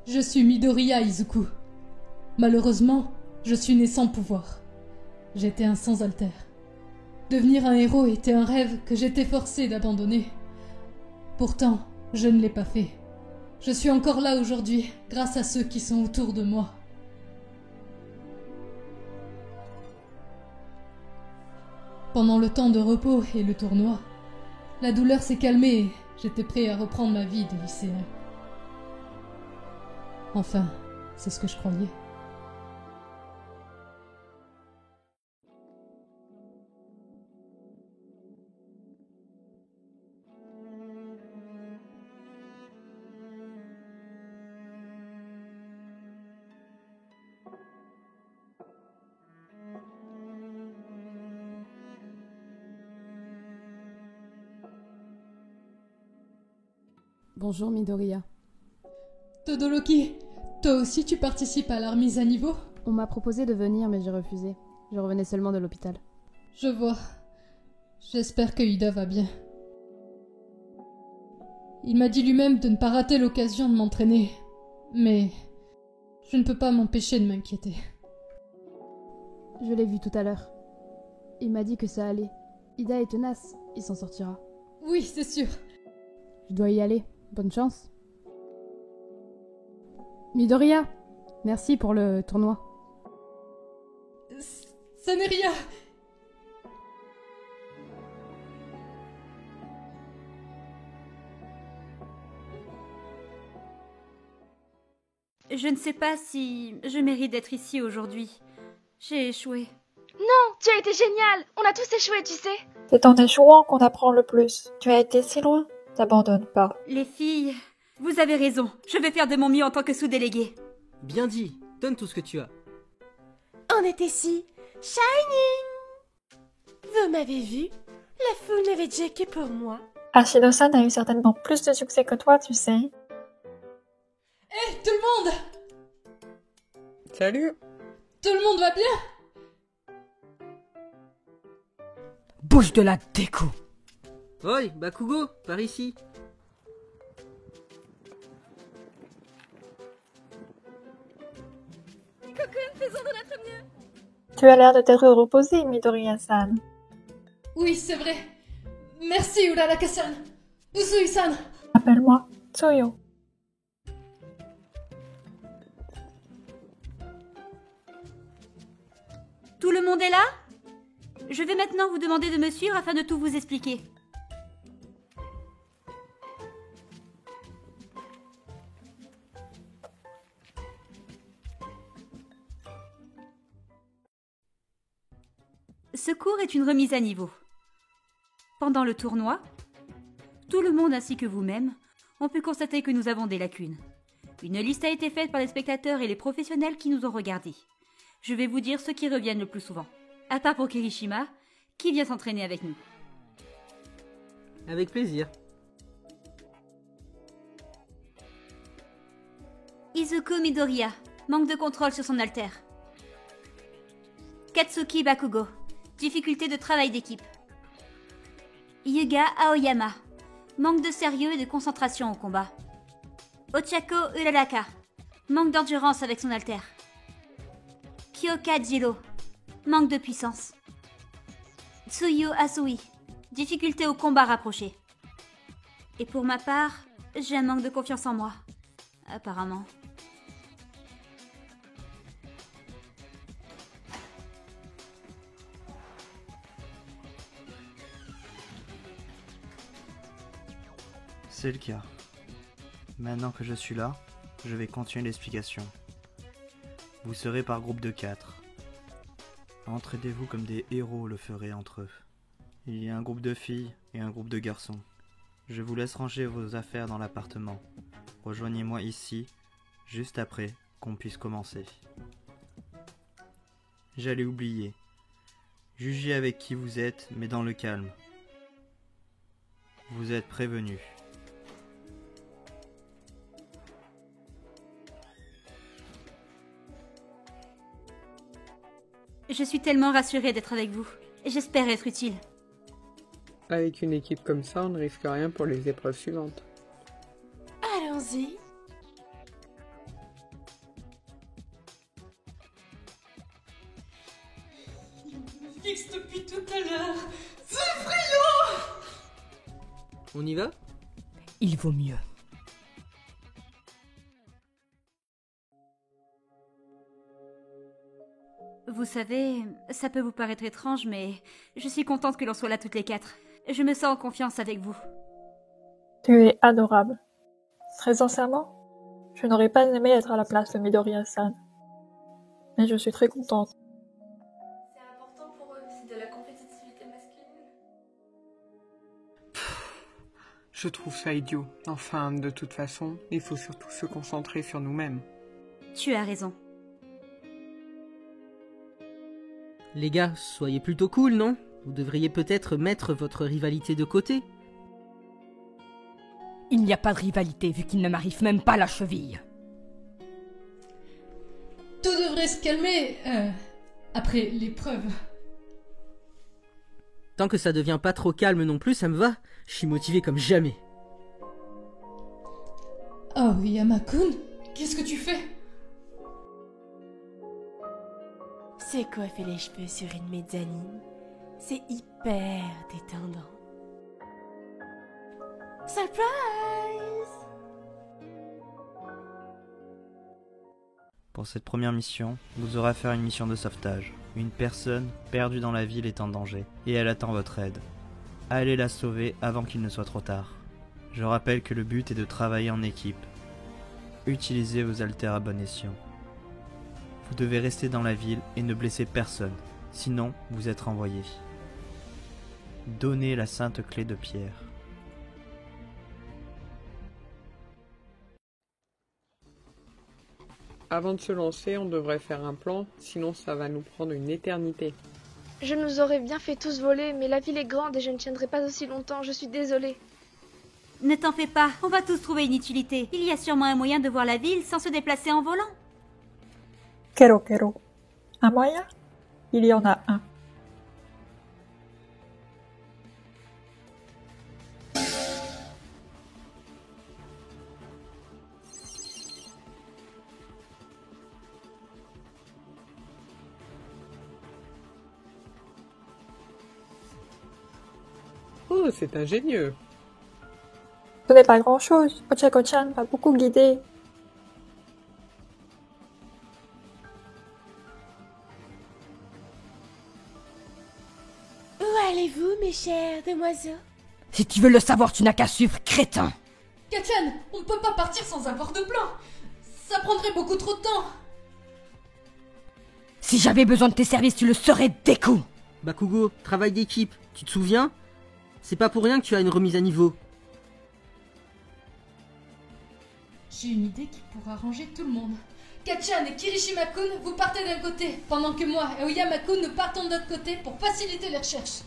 Je suis Midoriya Izuku. Malheureusement, je suis né sans pouvoir. J'étais un sans alter. Devenir un héros était un rêve que j'étais forcé d'abandonner. Pourtant, je ne l'ai pas fait. Je suis encore là aujourd'hui, grâce à ceux qui sont autour de moi. Pendant le temps de repos et le tournoi, la douleur s'est calmée et j'étais prêt à reprendre ma vie de lycéen. Enfin, c'est ce que je croyais. Bonjour Midoriya. Todoroki, toi aussi tu participes à la remise à niveau? On m'a proposé de venir mais j'ai refusé. Je revenais seulement de l'hôpital. Je vois. J'espère que Ida va bien. Il m'a dit lui-même de ne pas rater l'occasion de m'entraîner. Mais je ne peux pas m'empêcher de m'inquiéter. Je l'ai vu tout à l'heure. Il m'a dit que ça allait. Ida est tenace, il s'en sortira. Oui, c'est sûr. Je dois y aller. Bonne chance. Midoriya, merci pour le tournoi. Ça n'est rien. Je ne sais pas si je mérite d'être ici aujourd'hui. J'ai échoué. Non, tu as été génial. On a tous échoué, tu sais. C'est en échouant qu'on apprend le plus. Tu as été si loin. T'abandonnes pas. Les filles, vous avez raison. Je vais faire de mon mieux en tant que sous-déléguée. Bien dit, donne tout ce que tu as. On était si shining. Vous m'avez vu? La foule n'avait déjà que pour moi. Ashido-san a eu certainement plus de succès que toi, tu sais. Hé, tout le monde! Salut! Tout le monde va bien? Bouge de la déco! Oi, Bakugo, par ici. Tu as l'air de t'être reposé, Midoriya-san. Oui, c'est vrai. Merci, Uraraka-san. Usui-san. Appelle-moi Tsuyo. Tout le monde est là? Je vais maintenant vous demander de me suivre afin de tout vous expliquer. Ce cours est une remise à niveau. Pendant le tournoi, tout le monde ainsi que vous-même ont pu constater que nous avons des lacunes. Une liste a été faite par les spectateurs et les professionnels qui nous ont regardés. Je vais vous dire ceux qui reviennent le plus souvent. À part pour Kirishima, qui vient s'entraîner avec nous. Avec plaisir. Izuku Midoriya, manque de contrôle sur son alter. Katsuki Bakugo, difficulté de travail d'équipe. Yuga Aoyama, manque de sérieux et de concentration au combat. Ochako Uraraka, manque d'endurance avec son alter. Kyoka Jiro, manque de puissance. Tsuyu Asui, difficulté au combat rapproché. Et pour ma part, j'ai un manque de confiance en moi, apparemment. C'est le cas. Maintenant que je suis là, je vais continuer l'explication. Vous serez par groupe de 4. Entraidez-vous comme des héros le feraient entre eux. Il y a un groupe de filles et un groupe de garçons. Je vous laisse ranger vos affaires dans l'appartement. Rejoignez-moi ici, juste après qu'on puisse commencer. J'allais oublier. Jugez avec qui vous êtes, mais dans le calme. Vous êtes prévenus. Je suis tellement rassurée d'être avec vous. J'espère être utile. Avec une équipe comme ça, on ne risque rien pour les épreuves suivantes. Allons-y. fixe depuis tout à l'heure. C'est effrayant! On y va? Il vaut mieux. Vous savez, ça peut vous paraître étrange, mais je suis contente que l'on soit là toutes les quatre. Je me sens en confiance avec vous. Tu es adorable. Très sincèrement, je n'aurais pas aimé être à la place de Midoriya-san. Mais je suis très contente. C'est important pour eux, c'est de la compétitivité masculine. Je trouve ça idiot. Enfin, de toute façon, il faut surtout se concentrer sur nous-mêmes. Tu as raison. Les gars, soyez plutôt cool, non? Vous devriez peut-être mettre votre rivalité de côté. Il n'y a pas de rivalité vu qu'il ne m'arrive même pas la cheville. Tout devrait se calmer après l'épreuve. Tant que ça devient pas trop calme non plus, ça me va. Je suis motivé comme jamais. Oh, Yama-kun, qu'est-ce que tu fais? C'est coiffer les cheveux sur une mezzanine. C'est hyper détendant. Surprise! Pour cette première mission, vous aurez à faire une mission de sauvetage. Une personne perdue dans la ville est en danger, et elle attend votre aide. Allez la sauver avant qu'il ne soit trop tard. Je rappelle que le but est de travailler en équipe. Utilisez vos haltères à bon escient. Vous devez rester dans la ville et ne blesser personne, sinon vous êtes renvoyé. Donnez la sainte clé de pierre. Avant de se lancer, on devrait faire un plan, sinon ça va nous prendre une éternité. Je nous aurais bien fait tous voler, mais la ville est grande et je ne tiendrai pas aussi longtemps, je suis désolée. Ne t'en fais pas, on va tous trouver une utilité. Il y a sûrement un moyen de voir la ville sans se déplacer en volant. Kero. Un moyen? Il y en a un. Oh, c'est ingénieux. Ce n'est pas grand-chose. Ochako-chan m'a beaucoup guidée. Où allez-vous, mes chers demoiselles? Si tu veux le savoir, tu n'as qu'à suivre, crétin. Kachan, on ne peut pas partir sans avoir de plan. Ça prendrait beaucoup trop de temps. Si j'avais besoin de tes services, tu le saurais dès coup. Bakugo, travail d'équipe, tu te souviens? C'est pas pour rien que tu as une remise à niveau. J'ai une idée qui pourra arranger tout le monde. Kachan et Kirishima-kun, vous partez d'un côté, pendant que moi et Oyama-kun nous partons de l'autre côté pour faciliter les recherches.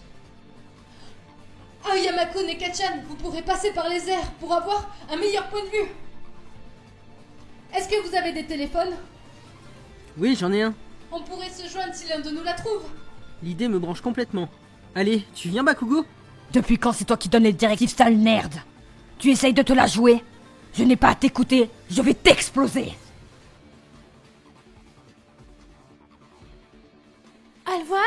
Oyama-kun et Kachan, vous pourrez passer par les airs pour avoir un meilleur point de vue. Est-ce que vous avez des téléphones? Oui, j'en ai un. On pourrait se joindre si l'un de nous la trouve. L'idée me branche complètement. Allez, tu viens Bakugo? Depuis quand c'est toi qui donnes les directives, sale merde? Tu essayes de te la jouer? Je n'ai pas à t'écouter, je vais t'exploser. Au revoir!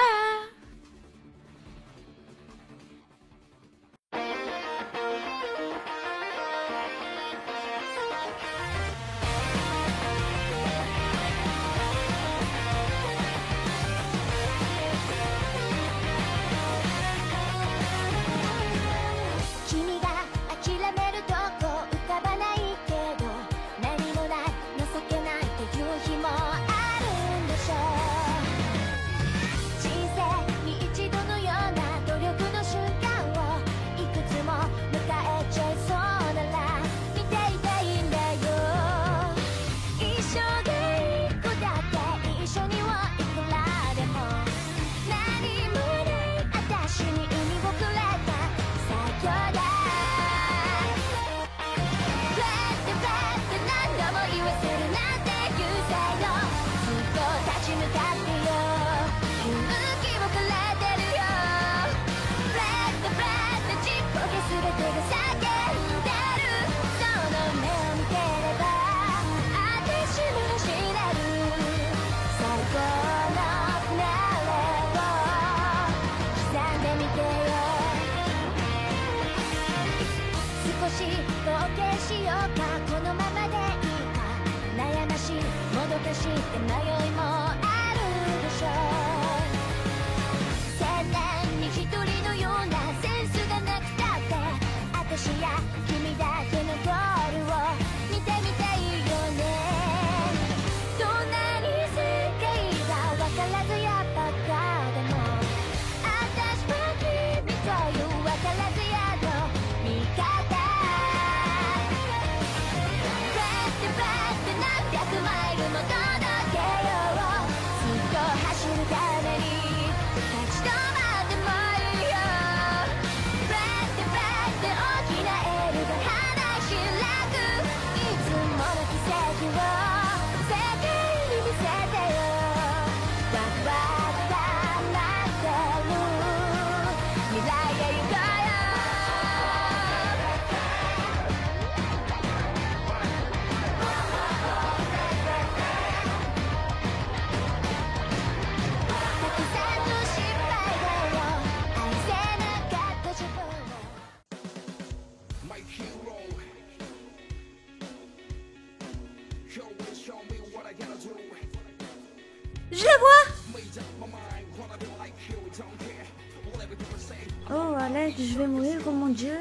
私って迷いもあるでしょう。千年に一人のようなセンスがなくたって私や君だけのゴールを見てみたいよね。どんなに世界が分からずやばかでも私は君という分からずやの味方。何百マイルも届けよう。ずっと走るために立ち止まってもいいよ。ブラックブラック大きなエールが花開く。いつもの奇跡を世界に見せてよ。ワクワクが待ってる未来へ行こうよ。Je la vois! Oh, Alex, je vais mourir, oh mon Dieu!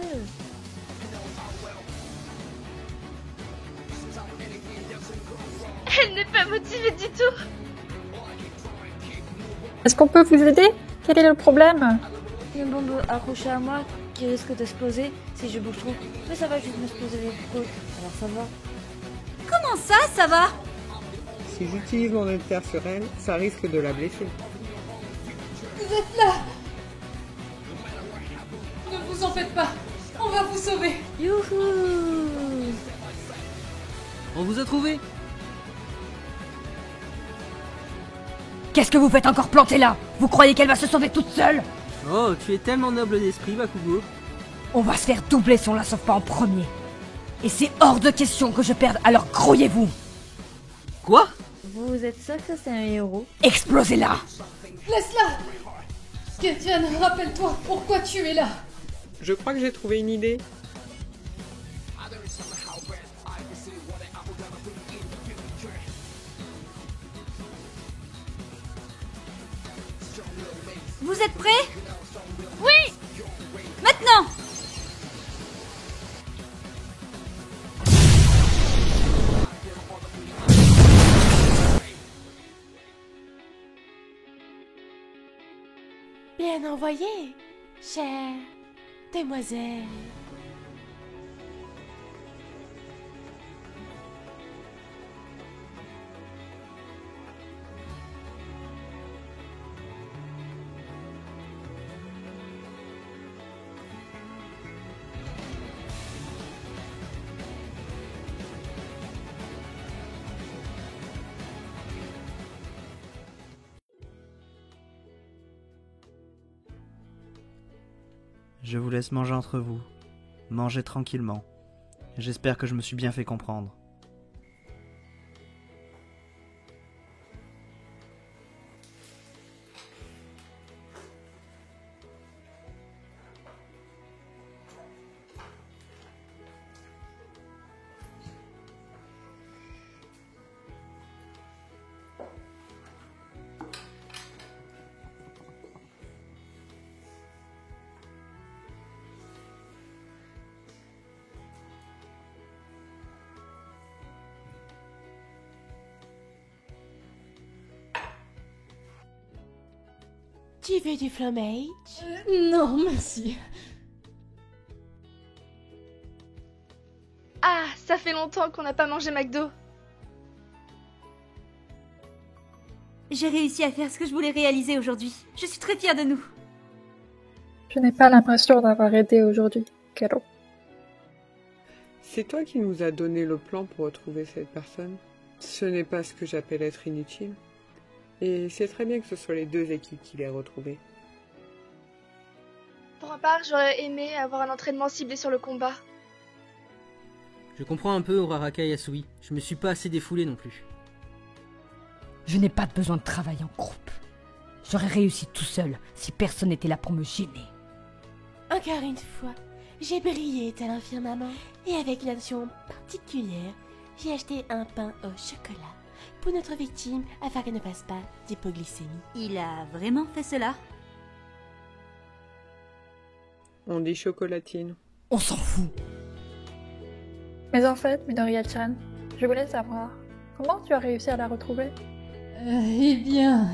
Elle n'est pas motivée du tout. Est-ce qu'on peut vous aider? Quel est le problème? Une bombe accrochée à moi qui risque d'exploser si je bouge trop. Mais ça va juste m'exploser les côtes, alors ça va. Comment ça va? Si j'utilise mon éther sur elle, ça risque de la blesser. Vous êtes là! Ne vous en faites pas! On va vous sauver! Youhou! On vous a trouvé! Qu'est-ce que vous faites encore planté là? Vous croyez qu'elle va se sauver toute seule? Oh, tu es tellement noble d'esprit, Bakugo. On va se faire doubler si on la sauve pas en premier. Et c'est hors de question que je perde, alors grouillez-vous! Quoi? Vous êtes sûr que c'est un héros? Explosez-la! Laisse-la! Ketian, rappelle-toi pourquoi tu es là! Je crois que j'ai trouvé une idée. Vous êtes prêts? Oui! Maintenant! Bien envoyé, chère demoiselle. Je vous laisse manger entre vous. Mangez tranquillement. J'espère que je me suis bien fait comprendre. Tu veux du fromage? Non, merci. Ah, ça fait longtemps qu'on n'a pas mangé McDo. J'ai réussi à faire ce que je voulais réaliser aujourd'hui. Je suis très fière de nous. Je n'ai pas l'impression d'avoir aidé aujourd'hui, Kero. C'est toi qui nous as donné le plan pour retrouver cette personne. Ce n'est pas ce que j'appelle être inutile. Et c'est très bien que ce soit les deux équipes qui l'aient retrouvée. Pour ma part, j'aurais aimé avoir un entraînement ciblé sur le combat. Je comprends un peu Uraraka Yasui. Je me suis pas assez défoulé non plus. Je n'ai pas besoin de travailler en groupe. J'aurais réussi tout seul si personne n'était là pour me gêner. Encore une fois, j'ai brillé tel un firmament et avec une action particulière, j'ai acheté un pain au chocolat pour notre victime afin qu'elle ne fasse pas d'hypoglycémie. Il a vraiment fait cela? On dit chocolatine. On s'en fout. Mais en fait, Midoriya-chan, je voulais savoir, comment tu as réussi à la retrouver? Eh bien...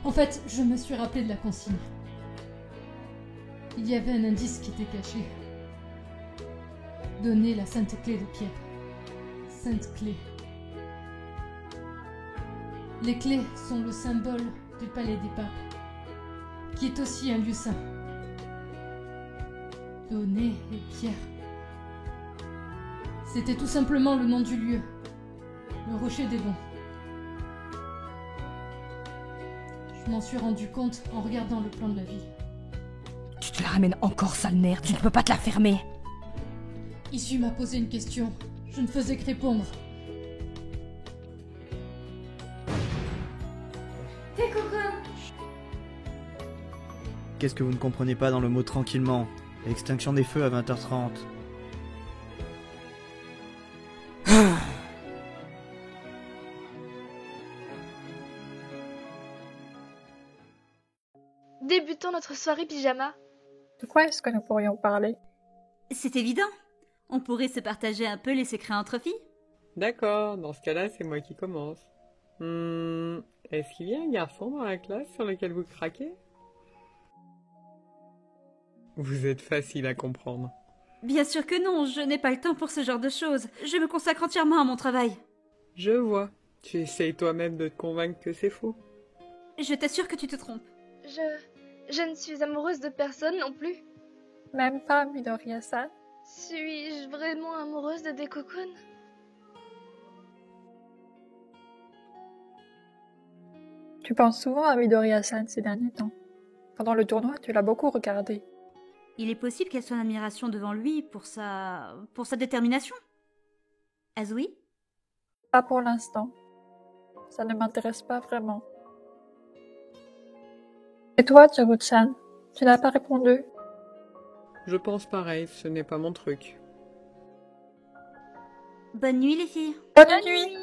En fait, je me suis rappelé de la consigne. Il y avait un indice qui était caché. Donner la sainte clé de pierre. Sainte clé. Les clés sont le symbole du palais des papes, qui est aussi un lieu saint. Donner et pierre. C'était tout simplement le nom du lieu. Le rocher des dons. Je m'en suis rendu compte en regardant le plan de la ville. Tu te la ramènes encore, sale nerd. Tu ne peux pas te la fermer. Issue m'a posé une question. Je ne faisais que répondre. T'es coco. Qu'est-ce que vous ne comprenez pas dans le mot tranquillement? Extinction des feux à 20h30. Débutons notre soirée pyjama. De quoi est-ce que nous pourrions parler? C'est évident. On pourrait se partager un peu les secrets entre filles. D'accord, dans ce cas-là, c'est moi qui commence. Est-ce qu'il y a un garçon dans la classe sur lequel vous craquez? Vous êtes facile à comprendre. Bien sûr que non, je n'ai pas le temps pour ce genre de choses. Je me consacre entièrement à mon travail. Je vois. Tu essayes toi-même de te convaincre que c'est faux. Je t'assure que tu te trompes. Je ne suis amoureuse de personne non plus. Même pas Midoriya-san? Suis-je vraiment amoureuse de Dekokun? Tu penses souvent à Midoriya-san ces derniers temps. Pendant le tournoi, tu l'as beaucoup regardé. Il est possible qu'elle soit en admiration devant lui pour sa détermination. Azui? Pas pour l'instant. Ça ne m'intéresse pas vraiment. Et toi, Chiro-chan, tu n'as pas répondu? Je pense pareil, ce n'est pas mon truc. Bonne nuit les filles. Bonne nuit.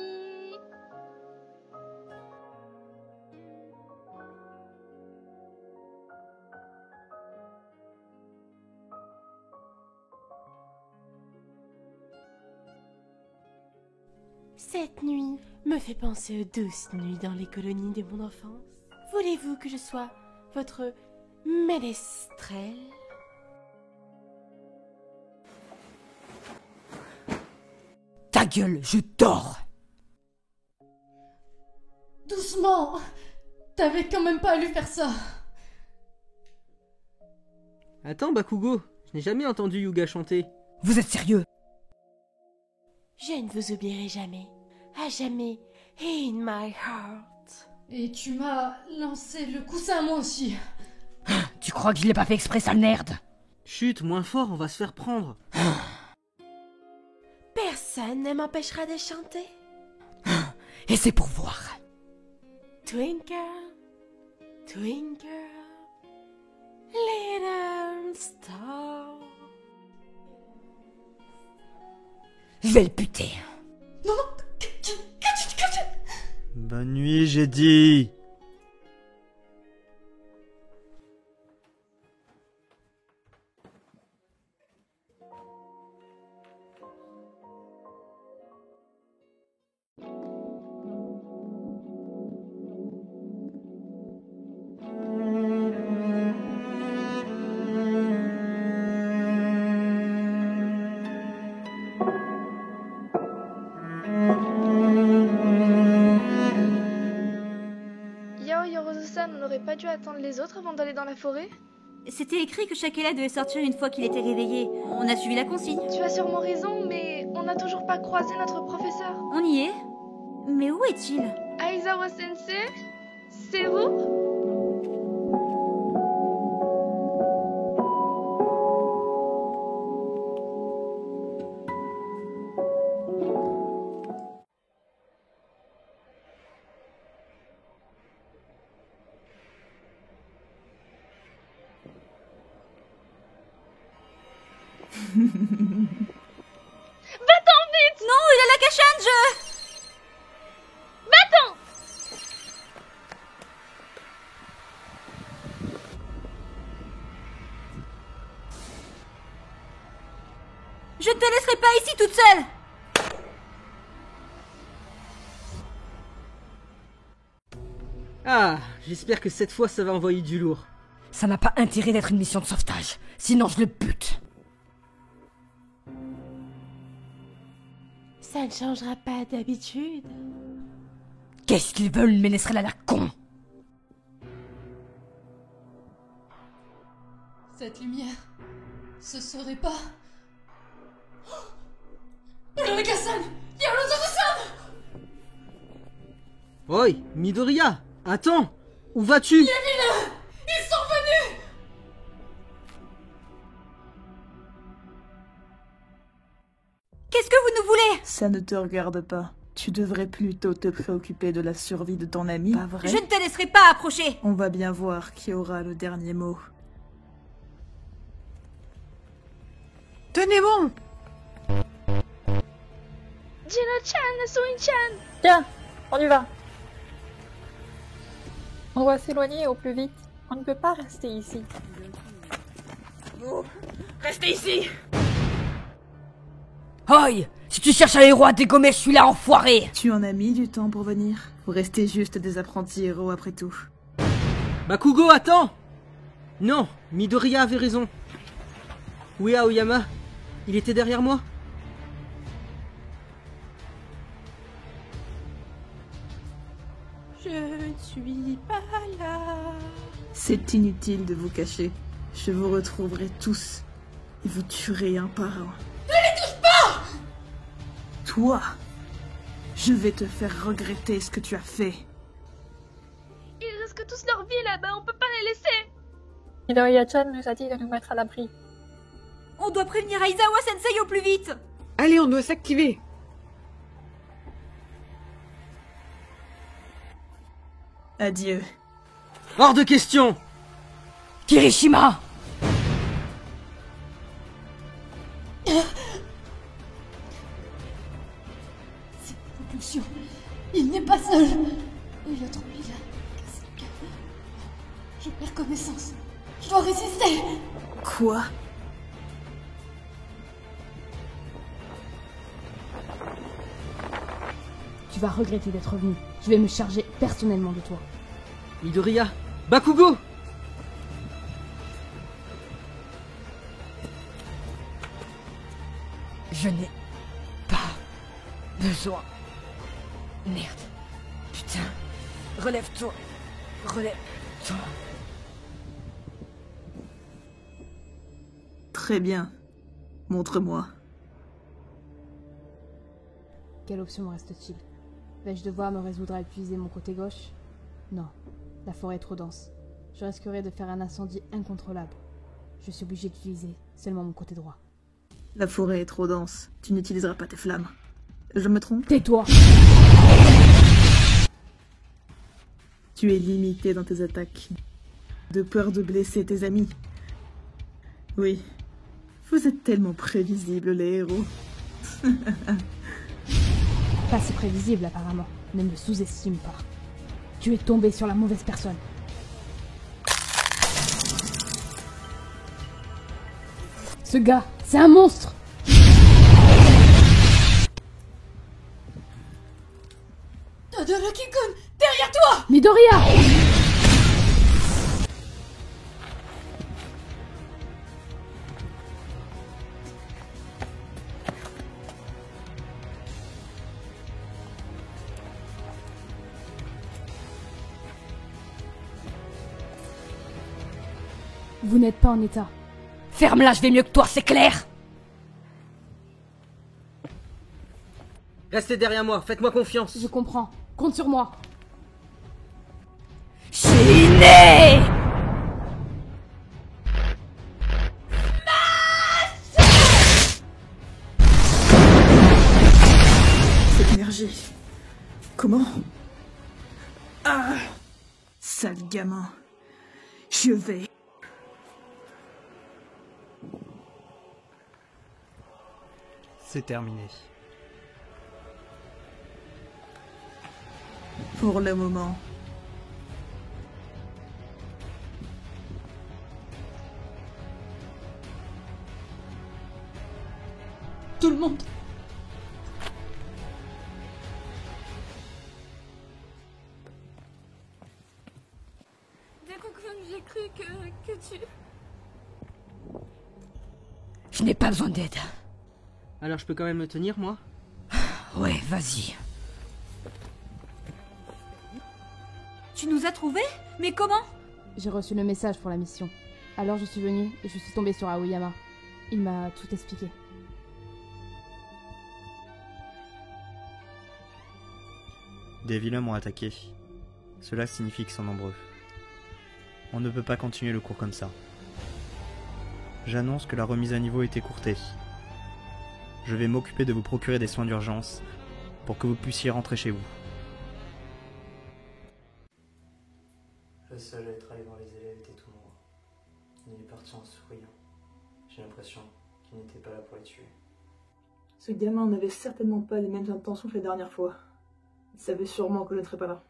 Cette nuit me fait penser aux douces nuits dans les colonies de mon enfance. Voulez-vous que je sois votre ménestrel? Ta gueule, je dors. Doucement! T'avais quand même pas à lui faire ça! Attends, Bakugo, je n'ai jamais entendu Yuga chanter. Vous êtes sérieux? Je ne vous oublierai jamais. À jamais. In my heart. Et tu m'as lancé le coussin moi aussi. Tu crois que je l'ai pas fait exprès, sale nerd? Chut, moins fort, on va se faire prendre. Personne ne m'empêchera de chanter. Et c'est pour voir. Twinkle, twinkle, little star. Je vais le buter. Non, Bonne nuit, j'ai dit. On n'aurait pas dû attendre les autres avant d'aller dans la forêt? C'était écrit que Shakela devait sortir une fois qu'il était réveillé. On a suivi la consigne. Tu as sûrement raison, mais on n'a toujours pas croisé notre professeur. On y est. Mais où est-il? Aizawa Sensei? C'est vous? Va-t'en vite! Je ne te laisserai pas ici toute seule! Ah, j'espère que cette fois ça va envoyer du lourd. Ça n'a pas intérêt d'être une mission de sauvetage, sinon je le bute. Ça ne changera pas d'habitude. Qu'est-ce qu'ils veulent, une ménestrelle à la con? Cette lumière, ce serait pas... Uraraka-san! Il y a l'Otaru-san! Oi, Midoriya, attends! Où vas-tu? Les vilains! Ils sont venus! Qu'est-ce que vous nous voulez? Ça ne te regarde pas. Tu devrais plutôt te préoccuper de la survie de ton ami, pas vrai? Je ne te laisserai pas approcher! On va bien voir qui aura le dernier mot. Tenez bon! Gino-chan, Sui-chan! Tiens, on y va. On doit s'éloigner au plus vite. On ne peut pas rester ici. Vous, restez ici! Oi! Si tu cherches un héros à dégommer, je suis là, enfoiré! Tu en as mis du temps pour venir? Vous restez juste des apprentis héros après tout. Bakugo, attends! Non, Midoriya avait raison. Où est Aoyama? Il était derrière moi? Je ne suis pas là. C'est inutile de vous cacher. Je vous retrouverai tous. Et vous tuerez un par un. Ne les touche pas! Toi, je vais te faire regretter ce que tu as fait. Ils risquent tous leur vie là-bas, on peut pas les laisser! Midoriya-chan nous a dit de nous mettre à l'abri. On doit prévenir Aizawa Sensei au plus vite! Allez, on doit s'activer! Adieu. Hors de question! Kirishima! C'est une propulsion. Il n'est pas seul. Et l'autre vilain. Qu'est-ce que... Je perds connaissance. Je dois résister. Quoi? Tu vas regretter d'être venu. Je vais me charger personnellement de toi. Midoriya! Bakugo! Je n'ai pas besoin. Merde. Putain. Relève-toi. Relève-toi. Très bien. Montre-moi. Quelle option me reste-t-il? Vais-je devoir me résoudre à utiliser mon côté gauche? Non. La forêt est trop dense. Je risquerais de faire un incendie incontrôlable. Je suis obligé d'utiliser seulement mon côté droit. La forêt est trop dense. Tu n'utiliseras pas tes flammes. Je me trompe? Tais-toi! Tu es limité dans tes attaques. De peur de blesser tes amis. Oui. Vous êtes tellement prévisibles, les héros. Pas si prévisible apparemment. Ne me sous-estime pas. Tu es tombé sur la mauvaise personne. Ce gars, c'est un monstre! Todoroki-kun, derrière toi! Midoriya! Vous n'êtes pas en état. Ferme-la, je vais mieux que toi, c'est clair? Restez derrière moi, faites-moi confiance. Je comprends. Compte sur moi. Chiné! Cette énergie. Comment? Ah! Sale gamin. Je vais... C'est terminé. Pour le moment. tout le monde. Dakukun, j'ai cru que tu... Je n'ai pas besoin d'aide. Alors je peux quand même me tenir, moi? Ouais, vas-y. Tu nous as trouvés? Mais comment? J'ai reçu le message pour la mission. Alors je suis venue et je suis tombée sur Aoyama. Il m'a tout expliqué. Des vilains m'ont attaqué. Cela signifie qu'ils sont nombreux. On ne peut pas continuer le cours comme ça. J'annonce que la remise à niveau est écourtée. Je vais m'occuper de vous procurer des soins d'urgence pour que vous puissiez rentrer chez vous. Le seul à être allé voir les élèves était tout noir. Il est parti en souriant. J'ai l'impression qu'il n'était pas là pour les tuer. Ce gamin n'avait certainement pas les mêmes intentions que la dernière fois. Il savait sûrement que je ne serais pas là.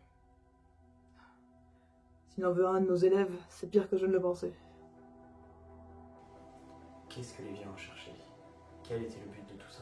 S'il en veut un de nos élèves, c'est pire que je ne le pensais. Qu'est-ce que les viens rechercher? Quel était le but de tout ça?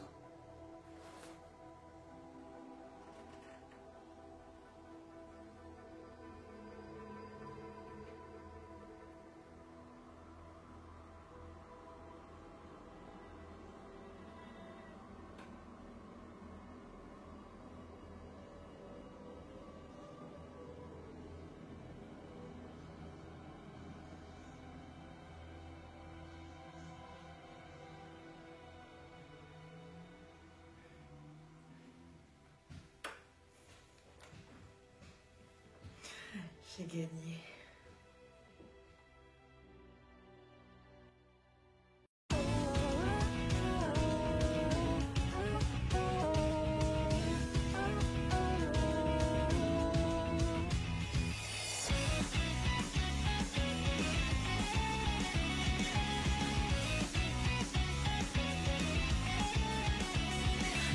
J'ai gagné.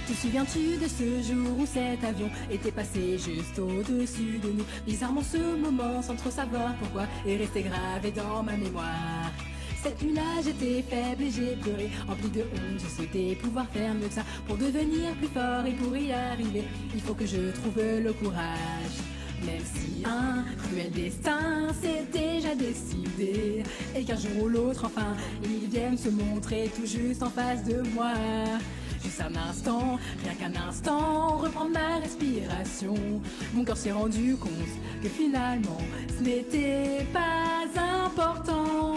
Te souviens-tu de ce jour où cet avion était passé juste au-dessus de nous? Bizarrement ce moment, sans trop savoir pourquoi, est resté gravé dans ma mémoire. Cette nuit-là, j'étais faible et j'ai pleuré, empli de honte. Je souhaitais pouvoir faire mieux que ça pour devenir plus fort, et pour y arriver, il faut que je trouve le courage. Même si un cruel destin s'est déjà décidé, et qu'un jour ou l'autre, enfin, ils viennent se montrer tout juste en face de moi. Juste un instant, rien qu'un instant, reprendre ma respiration. Mon corps s'est rendu compte que finalement, ce n'était pas important.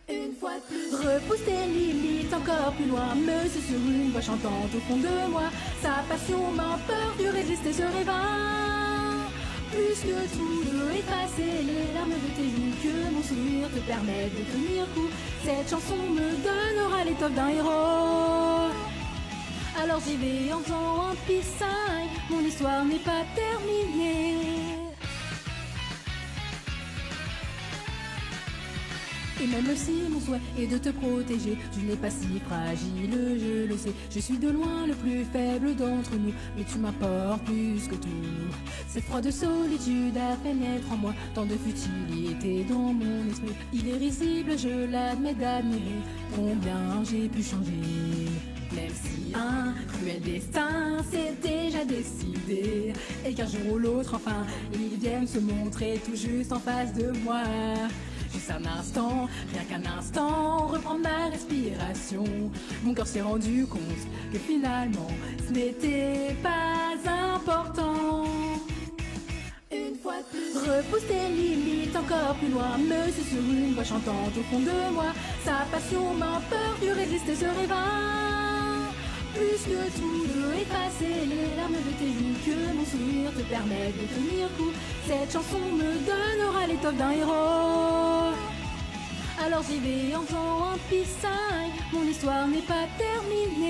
Une fois de plus, repousse tes limites encore plus loin. Me suis sur une voix chantante au fond de moi. Sa passion m'a peur de résister serait vain. Plus que tout, de effacer les larmes de tes joues, que mon sourire te permette de tenir coup. Cette chanson me donnera l'étoffe d'un héros. Alors j'y vais en faisant un peace sign. Mon histoire n'est pas terminée. Et même si mon souhait est de te protéger, tu n'es pas si fragile, je le sais. Je suis de loin le plus faible d'entre nous, mais tu m'apportes plus que tout. Cette froide solitude a fait naître en moi tant de futilité dans mon esprit. Il est risible, je l'admets, d'admirer combien j'ai pu changer. Même si un cruel destin s'est déjà décidé, et qu'un jour ou l'autre, enfin, ils viennent se montrer tout juste en face de moi. Juste un instant, rien qu'un instant, reprendre ma respiration. Mon corps s'est rendu compte que finalement, ce n'était pas important. Une fois de plus, repousse tes limites encore plus loin. Me suis sur une voix chantante au fond de moi. Sa passion m'a peur de résister serait vain. Plus que tout, de effacer les larmes de tes joues, que mon sourire te permette de tenir coup. Cette chanson me donnera l'étoffe d'un héros. Alors j'y vais en faisant un peace sign. Mon histoire n'est pas terminée.